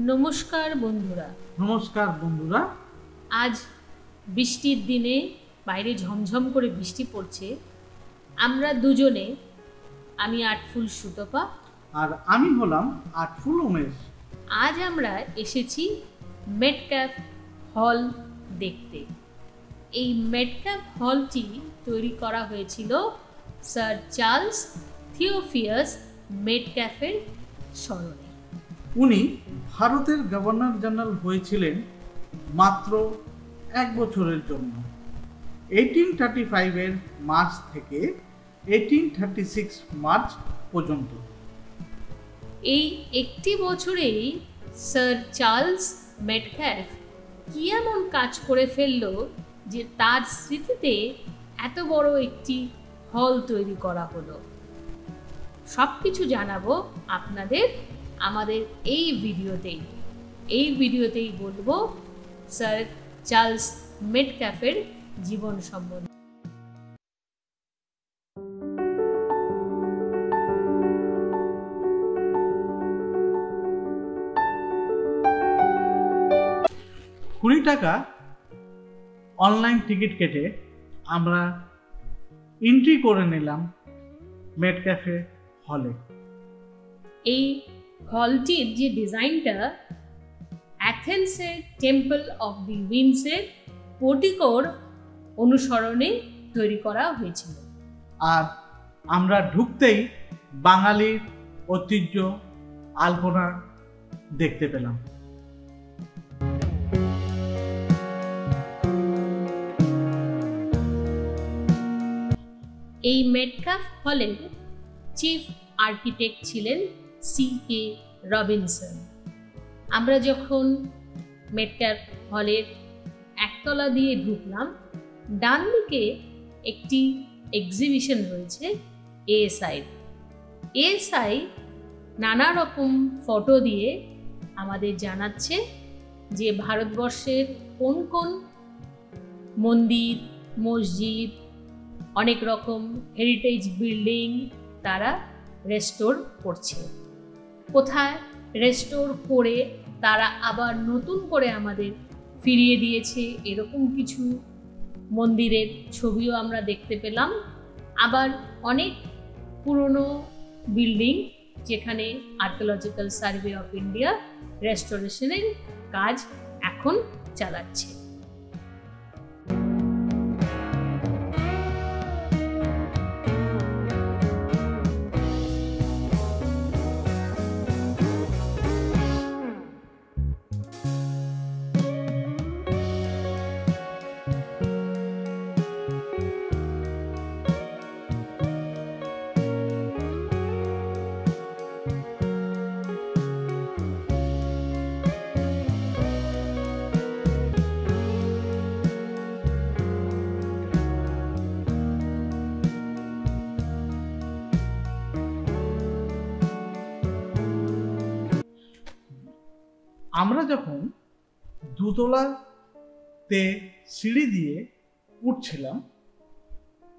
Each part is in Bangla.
নমস্কার বন্ধুরা। নমস্কার বন্ধুরা। আজ বৃষ্টির দিনে বাইরে ঝমঝম করে বৃষ্টি পড়ছে। আমরা দুজনে, আমি আর্টফুল সুতপা আর আমি হলাম আর্টফুল উমেশ। আজ আমরা এসেছি মেটক্যাফ হল দেখতে। এই মেটক্যাফ হলটি তৈরি করা হয়েছিল স্যার চার্লস থিওফিয়াস মেটক্যাফের স্মরণে। উনি ভারতের গভর্নর জেনারেল হয়েছিলেন মাত্র 1 বছরের জন্য, 1835 মার্চ থেকে 1836 মার্চ পর্যন্ত। এই একটি বছরেই স্যার চার্লস মেটক্যাফ কি এমন কাজ করে ফেলল যে তার স্মৃতিতে এত বড় একটি হল তৈরি করা হলো। সব কিছু জানাবো আপনাদের আমাদের এই ভিডিওতেই বলবো স্যার চার্লস মেটক্যাফের জীবন সম্বন্ধে। টাকা অনলাইন টিকিট কেটে আমরা এন্ট্রি করে নিলাম মেটক্যাফে হলে। এই হলটির যে ডিজাইনটা অ্যাথেন্সের টেম্পল অফ দি উইন্ডসের পোর্টিকোর অনুসরণে তৈরি করা হয়েছিল। আর আমরা ঢুকতেই বাঙালির ঐতিহ্য আলপনা দেখতে পেলাম। এই মেটক্যাফ হলের চিফ আর্কিটেক্ট ছিলেন C.K. রবিনসন। আমরা যখন মেটক্যাফ হলের একতলা দিয়ে ঢুকলাম, ডান দিকে একটি এক্সিবিশন রয়েছে এএসআই নানা রকম ফটো দিয়ে আমাদের জানাচ্ছে যে ভারতবর্ষের কোন কোন মন্দির, মসজিদ, অনেক রকম হেরিটেজ বিল্ডিং তারা রেস্টোর করছে, কোথায় রেস্টোর করে তারা আবার নতুন করে আমাদের ফিরিয়ে দিয়েছে, এরকম কিছু মন্দিরের ছবিও আমরা দেখতে পেলাম। আবার অনেক পুরনো বিল্ডিং যেখানে আর্কিওলজিক্যাল সার্ভে অফ ইন্ডিয়া রেস্টোরেশনের কাজ এখন চালাচ্ছে। আমরা যখন দোতলাতে সিঁড়ি দিয়ে উঠছিলাম,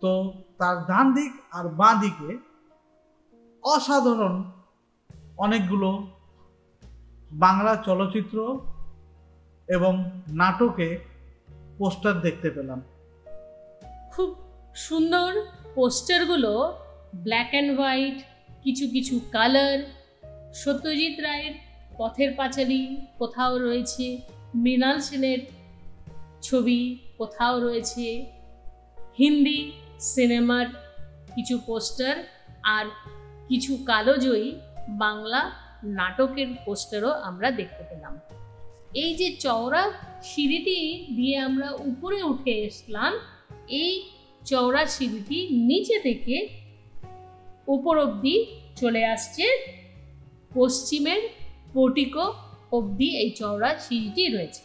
তো তার ডান দিক আর বাঁ দিকে অসাধারণ অনেকগুলো বাংলা চলচ্চিত্র এবং নাটকে পোস্টার দেখতে পেলাম। খুব সুন্দর পোস্টারগুলো, ব্ল্যাক অ্যান্ড হোয়াইট, কিছু কিছু কালার। সত্যজিৎ রায়ের পথের পাঁচালী কোথাও রয়েছে, মৃণাল সেনের ছবি কোথাও রয়েছে, হিন্দি সিনেমার কিছু পোস্টার আর কিছু কালোজয়ী বাংলা নাটকের পোস্টারও আমরা দেখতে পেলাম। এই যে চওড়া সিঁড়িটি দিয়ে আমরা উপরে উঠে আসলাম, এই চওড়া সিঁড়িটি নিচে থেকে উপর অবধি চলে আসছে, পশ্চিমের পোর্টিকো অবধি এই চওড়া সিঁড়িটি রয়েছে।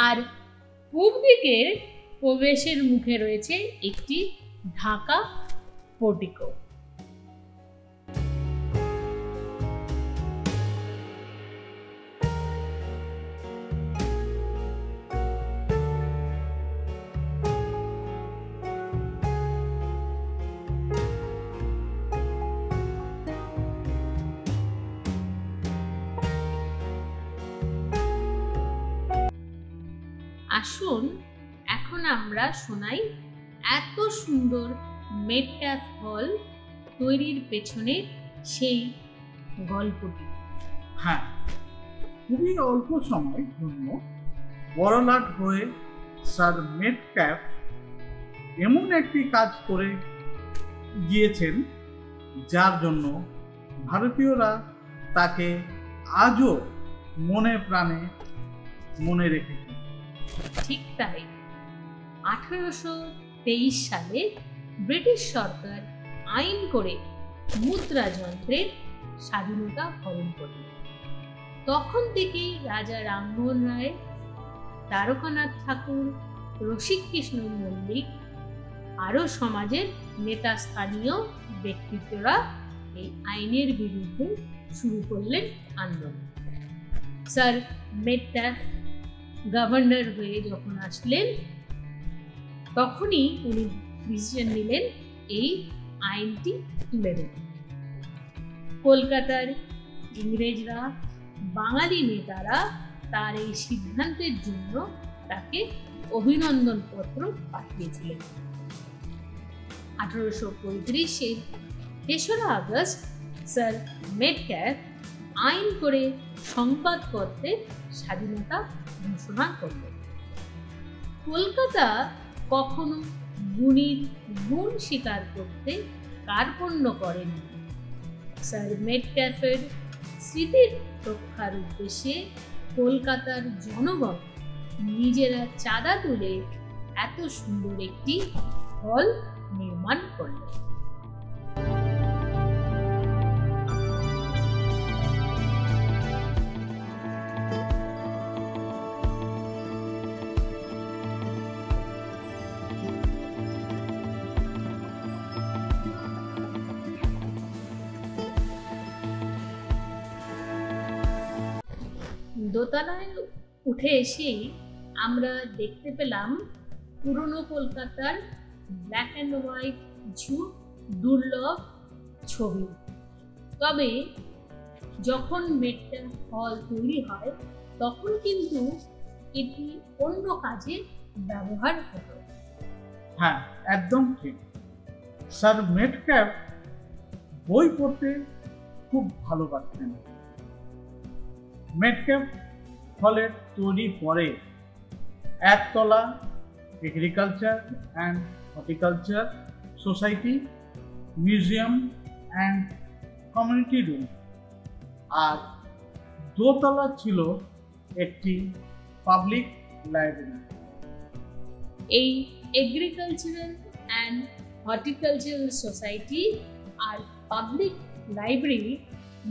আর পূর্ব দিকের প্রবেশের মুখে রয়েছে একটি ঢাকা পোর্টিকো। আসুন এখন আমরা শোনাই এত সুন্দর মেটক্যাফ হল তৈরির পেছনে সেই গল্পটি। হ্যাঁ, খুবই অল্প সময়ের জন্য বড়লাট হয়ে স্যার মেটক্যাফ এমন একটি কাজ করে গিয়েছেন যার জন্য ভারতীয়রা তাকে আজও মনে প্রাণে মনে রেখেছে। ঠিক তাই 1823 সালে ব্রিটিশ সরকার আইন করে মুদ্রা যন্ত্রের স্বাধীনতা হরণ করল। তখন থেকেই রাজা রামমোহন রায়, দ্বারকানাথ ঠাকুর, রসিককৃষ্ণ মল্লিক আরও সমাজের নেতা স্থানীয় ব্যক্তিত্বরা এই আইনের বিরুদ্ধে শুরু করলেন আন্দোলন। স্যার মেটক্যাফ গভর্নর হয়ে যখন আসলেন তখনই উনি ডিসিশন নিলেন এই আইনটি তুলে দেবেন। কলকাতার ইংরেজরা, বাঙালি নেতারা তার এই সিদ্ধান্তের জন্য তাকে অভিনন্দন পত্র পাঠিয়েছিলেন। 1835-এর 3রা আগস্ট স্যার মেটক্যাফ আইন করে সংবাদপত্রের স্বাধীনতা ঘোষণা করলেন। কলকাতা কখনো গুণীর গুণ স্বীকার করতে কার্পণ্য করেনি। স্যার মেটক্যাফের স্মৃতির রক্ষার উদ্দেশ্যে কলকাতার জনগণ নিজেরা চাঁদা তুলে এত সুন্দর একটি হল নির্মাণ করলেন। দোতলায় উঠে এসেই আমরা দেখতে পেলাম পুরনো কলকাতার ব্ল্যাক অ্যান্ড হোয়াইট কিছু দুর্লভ ছবি। তবে যখন মেটক্যাফ হল তৈরি হয় তখন কিন্তু এটি অন্য কাজে ব্যবহার হতো। হ্যাঁ, একদম ঠিক। স্যার মেটক্যাফ বই পড়তে খুব ভালোবাসতেন। মেটক্যাফ হলের তৈরি পরে একতলা agriculture and horticulture society, museum and community room, আর দোতলা ছিল একটি পাবলিক লাইব্রেরি। এই এগ্রিকালচারাল অ্যান্ড হর্টিকালচারাল সোসাইটি আর পাবলিক লাইব্রেরি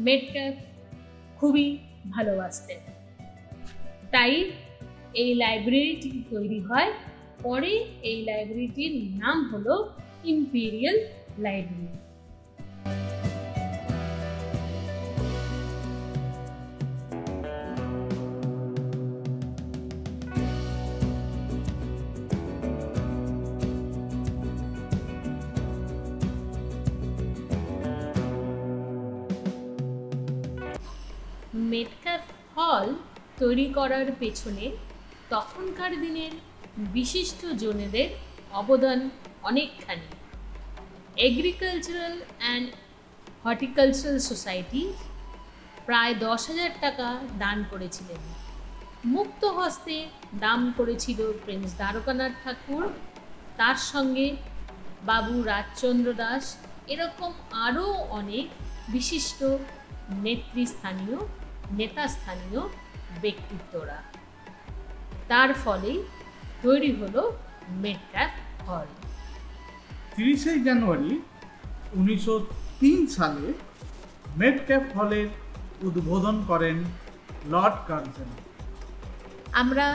মেটক্যাফ খুবই ভালোবাসতেন। তাই এই লাইব্রেরিটি তৈরি হয়। পরে এই লাইব্রেরিটির নাম হলো ইম্পেরিয়াল লাইব্রেরি। মেটক্যাফ হল তৈরি করার পেছনে তখনকার দিনের বিশিষ্ট জনেদের অবদান অনেকখানি। এগ্রিকালচারাল অ্যান্ড হর্টিকালচারাল সোসাইটি প্রায় 10,000 টাকা দান করেছিলেন। মুক্ত হস্তে দান করেছিল প্রিন্স দ্বারকানাথ ঠাকুর, তার সঙ্গে বাবু রাজচন্দ্র দাস, এরকম আরও অনেক বিশিষ্ট নেতাস্থানীয় ব্যক্তিত্বরা। তার ফলেই তৈরি হলো মেটক্যাফ হল। 30শে জানুয়ারি 1903 সালে মেটক্যাফ হলের উদ্বোধন করেন লর্ড কার্জন। আমরা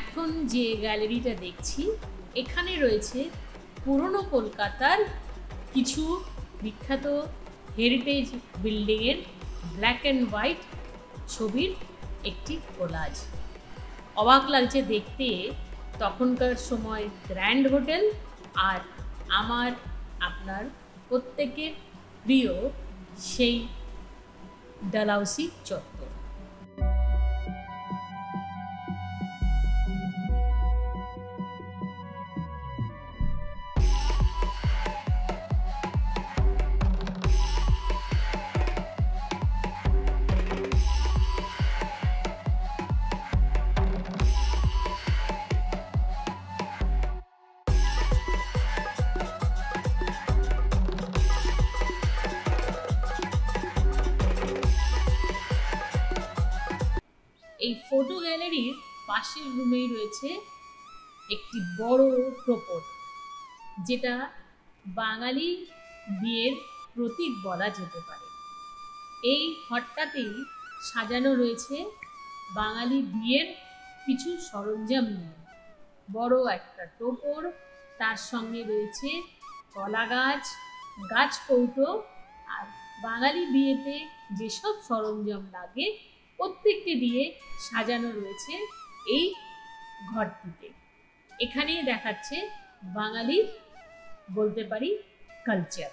এখন যে গ্যালারিটা দেখছি এখানে রয়েছে পুরনো কলকাতার কিছু বিখ্যাত হেরিটেজ বিল্ডিংয়ের ব্ল্যাক অ্যান্ড হোয়াইট ছবির একটি কোলাজ। অবাক লাগছে দেখতে, তখনকার সময় গ্র্যান্ড হোটেল আর আপনার প্রত্যেকের প্রিয় সেই ডালহাউসি চত্বর। এই ফটো গ্যালারির পাশের রুমেই রয়েছে একটি বড় টোপর, যেটা বাঙালি বিয়ের প্রতীক বলা যেতে পারে। এই ঘরটাতেই সাজানো রয়েছে বাঙালি বিয়ের কিছু সরঞ্জাম নিয়ে। বড় একটা টোপর, তার সঙ্গে রয়েছে কলা গাছ, গাছ কৌটো, আর বাঙালি বিয়েতে যেসব সরঞ্জাম লাগে প্রত্যেকটি দিয়ে সাজানো রয়েছে এই ঘরটিতে। এখানেই দেখাচ্ছে বাঙালি বলতে পারি কালচার।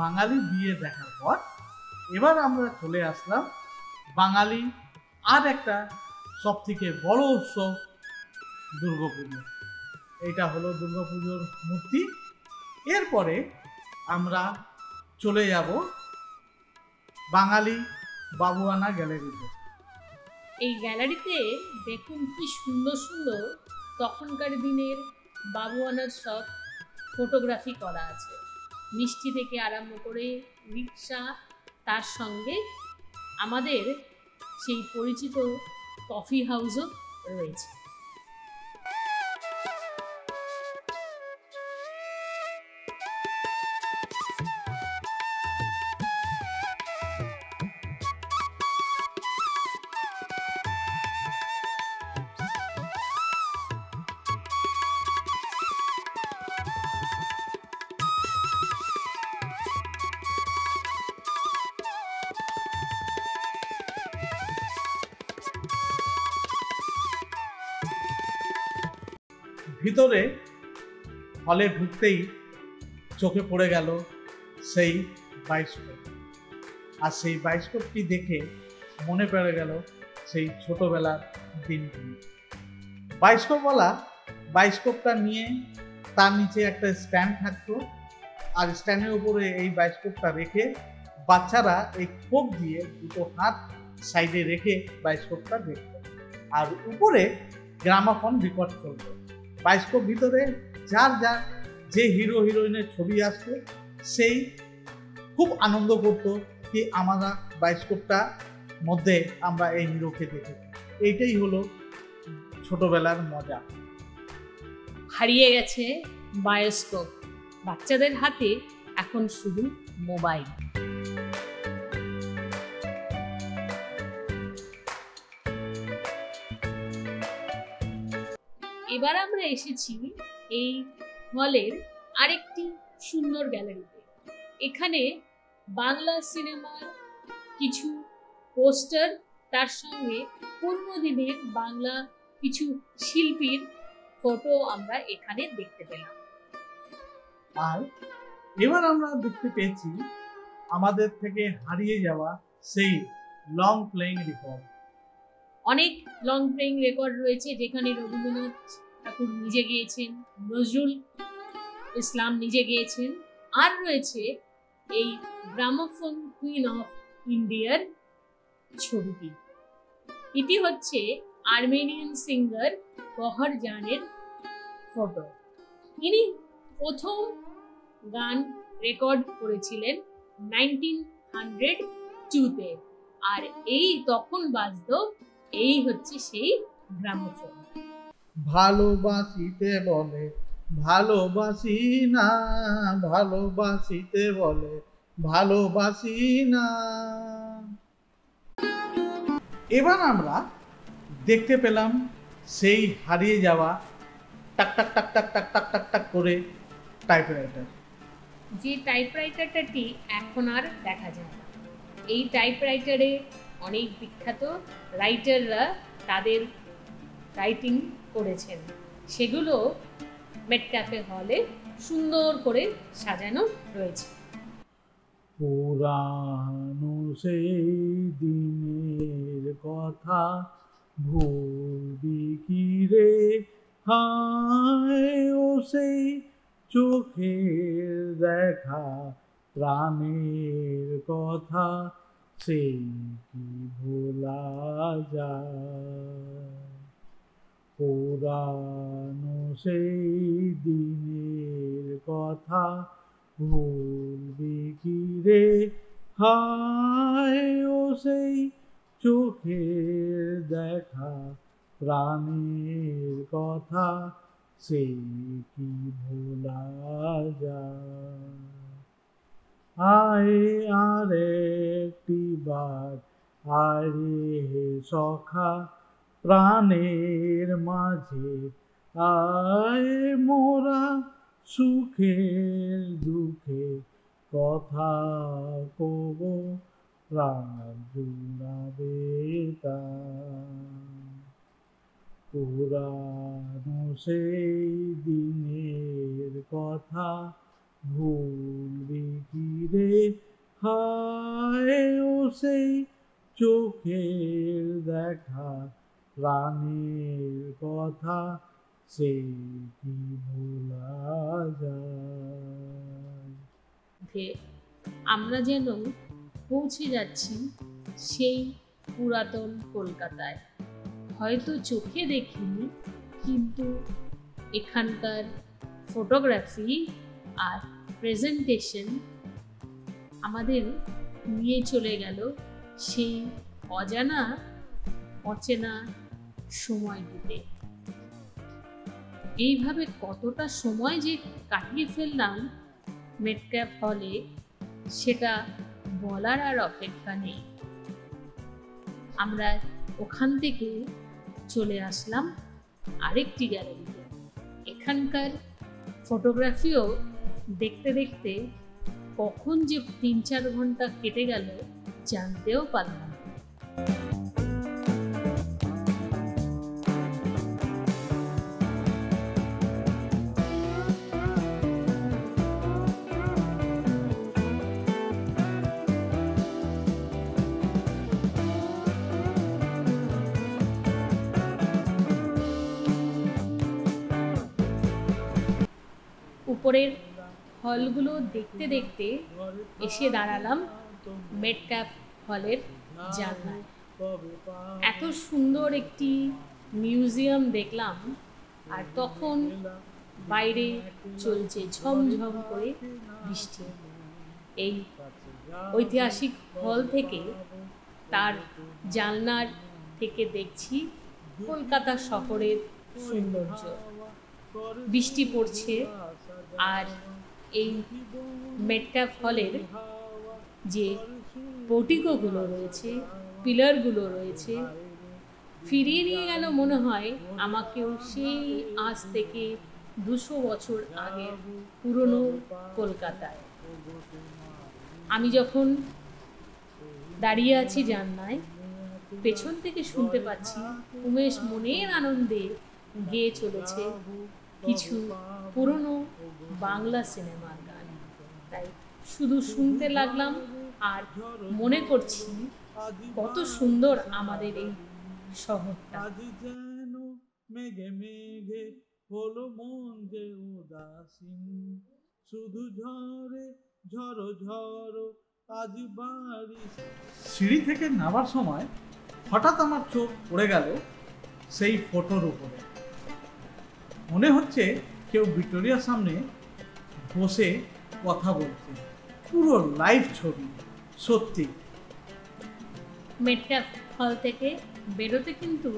বাঙালি বিয়ে দেখার পর এবার আমরা চলে আসলাম বাঙালি আর একটা সব থেকে বড় উৎসব দুর্গাপুজো। এটা হলো দুর্গাপুজোর মূর্তি। এরপরে আমরা চলে যাব বাঙালি বাবুয়ানা গ্যালারিতে। এই গ্যালারিতে দেখুন কি সুন্দর সুন্দর তখনকার দিনের বাবুয়ানার সব ফটোগ্রাফি করা আছে। মিষ্টি থেকে আরম্ভ করে রিক্সা, তার সঙ্গে আমাদের সেই পরিচিত কফি হাউসও রয়েছে। ভিতরে হলে ঢুকতেই চোখে পড়ে গেল সেই বায়োস্কোপ, আর সেই বায়োস্কোপটি দেখে মনে পড়ে গেল সেই ছোটবেলার দিনগুলো। বায়োস্কোপটা নিয়ে তার নিচে একটা স্ট্যান্ড থাকতো, আর স্ট্যান্ডের উপরে এই বায়োস্কোপটা রেখে বাচ্চারা এই কোপ দিয়ে দুটো হাত সাইডে রেখে বায়োস্কোপটা দেখত, আর উপরে গ্রামাফোন রেকর্ড চলতো। বায়োস্কোপ ভিতরে যার যে হিরো হিরোইনের ছবি আসতো সেই খুব আনন্দ করতো কি আমরা বায়োস্কোপটা মধ্যে আমরা এই হিরোকে দেখি। এইটাই হলো ছোটবেলার মজা। হারিয়ে গেছে বায়োস্কোপ, বাচ্চাদের হাতে এখন শুধু মোবাইল। এবার আমরা এসেছি এই হলের আরেকটি সুন্দর গ্যালারিতে। এখানে বাংলা সিনেমার কিছু পোস্টার, তার সঙ্গে পুরনো দিনের বাংলা কিছু শিল্পীর ফটো আমরা এখানে দেখতে পেলাম। আর এবার আমরা দেখতে পেয়েছি আমাদের থেকে হারিয়ে যাওয়া সেই লং প্লেইং রেকর্ড। অনেক লং প্লেইং রেকর্ড রয়েছে, যেখানে রবীন্দ্রনাথ ঠাকুর নিজে গিয়েছেন, নজরুল ইসলাম নিজে গিয়েছেন, আর রয়েছে এই গ্রামোফোন কুইন অফ ইন্ডিয়ার ছবিটি। এটি হচ্ছে আর্মেনিয়ান সিঙ্গার বহর জানের ফটো। ইনি প্রথম গান রেকর্ড করেছিলেন 1902-তে, আর এই তখন বাজতো এই হচ্ছে সেই গ্রামোফোন। ভালোবাসিতে বলে ভালোবাসি না, ভালোবাসিতে বলে ভালোবাসি না। এবার আমরা দেখতে পেলাম সেই হারিয়ে যাওয়া টাক টাক টাক টাক টাক টাক টাক টাক করে টাইপরাইটার। যে টাইপরাইটারটি এখন আর দেখা যায় না। এই টাইপরাইটারে অনেক বিখ্যাত রাইটাররা তাদের রাইটিং করেছেন, সেগুলো মেটক্যাফে হলে সুন্দর করে সাজানো রয়েছে। পুরানো সেই দিনের কথা ভুলবি কি রে, হায় ও সেই চোখের দেখা প্রাণের কথা, সেই কি ভোলা যায়। পুরানো সেই দিনের কথা ভুলবি কি রে, হায় ও সেই চোখের দেখা প্রাণের কথা, সেই কি ভোলা যায়। আয় আর একটি বার আয় রে সখা প্রাণের মাঝে, আয় মোরা সুখের দুঃখে কথা কব, প্রাণ জুড়াবে তাই। পুরানো সেই দিনের কথা ভুলবি কি রে, হায় ও সেই চোখের দেখা প্রাণের কথা, সেই কি ভোলা যায়। আমরা যেন পৌঁছে যাচ্ছি সেই পুরাতন কলকাতায়। হয়তো চোখে দেখিনি, কিন্তু এখানকার ফটোগ্রাফি আর প্রেজেন্টেশন আমাদের নিয়ে চলে গেল সেই অজানা অচেনা সময়টিতে। এইভাবে কতটা সময় যে কাটিয়ে ফেললাম মেটক্যাফ হলে, সেটা বলার আর অপেক্ষা নেই। আমরা ওখান থেকে চলে আসলাম আরেকটি গ্যালারিতে। এখানকার ফটোগ্রাফিও দেখতে দেখতে কখন যে 3-4 ঘন্টা কেটে গেল জানতেও পারলাম। উপরের হলগুলো দেখতে দেখতে এসে দাঁড়ালাম মেটক্যাফ হলের জানলায়। এত সুন্দর একটি মিউজিয়াম দেখলাম, আর তখন বাইরে চলছে ঝমঝম করে বৃষ্টি। এই ঐতিহাসিক হল থেকে, তার জানলার থেকে দেখছি কলকাতা শহরের সৌন্দর্য। বৃষ্টি পড়ছে, আর এই মেটক্যাফ হলের যে পোর্টিকোগুলো রয়েছে, পিলারগুলো রয়েছে, ফিরিয়ে নিয়ে গেল মনে হয় আমাকেও সেই আজ থেকে 200 বছর আগের পুরনো কলকাতায়। আমি যখন দাঁড়িয়ে আছি জানলায়, পেছন থেকে শুনতে পাচ্ছি উমেশ মনের আনন্দে গেয়ে চলেছে কিছু পুরনো বাংলা সিনেমার গান। তাই শুধু শুনতে লাগলাম আর মনে করছি কত সুন্দর আমাদের এই শহরটা। মেঘে মেঘে হলো মন যে উদাসীন, শুধু ঝরে ঝড়ো ঝড়ো আজ বাড়ি। সিঁড়ি থেকে নামার সময় হঠাৎ আমার চোখ পড়ে গেল সেই ফটোর উপরে। মনে হচ্ছে কেউ ভিক্টোরিয়ার সামনে বসে কথা বলছে, পুরো লাইভ ছবি। সত্যি মেটক্যাফ হল থেকে বেরোতে কিন্তু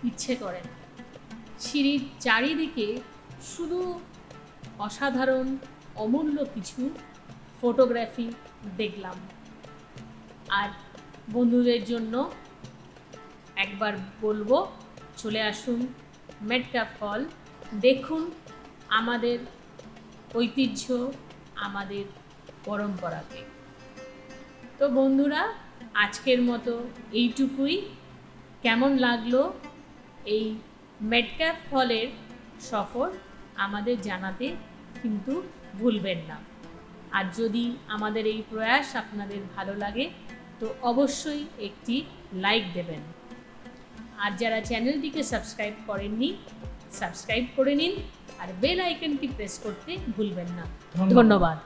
ইচ্ছে করে না। সিঁড়ির চারিদিকে শুধু অসাধারণ অমূল্য কিছু ফটোগ্রাফি দেখলাম। আর বন্ধুদের জন্য একবার বলবো, চলে আসুন মেটক্যাফ হল, দেখুন আমাদের ঐতিহ্য, আমাদের পরম্পরাকে। তো বন্ধুরা, আজকের মতো এইটুকুই। কেমন লাগলো এই মেটক্যাফ হলের সফর আমাদের জানাতে কিন্তু ভুলবেন না। আর যদি আমাদের এই প্রয়াস আপনাদের ভালো লাগে তো অবশ্যই একটি লাইক দেবেন। আর যারা চ্যানেলটিকে সাবস্ক্রাইব করেননি সাবস্ক্রাইব করে নিন আর বেল আইকনটি প্রেস করতে ভুলবেন না। ধন্যবাদ।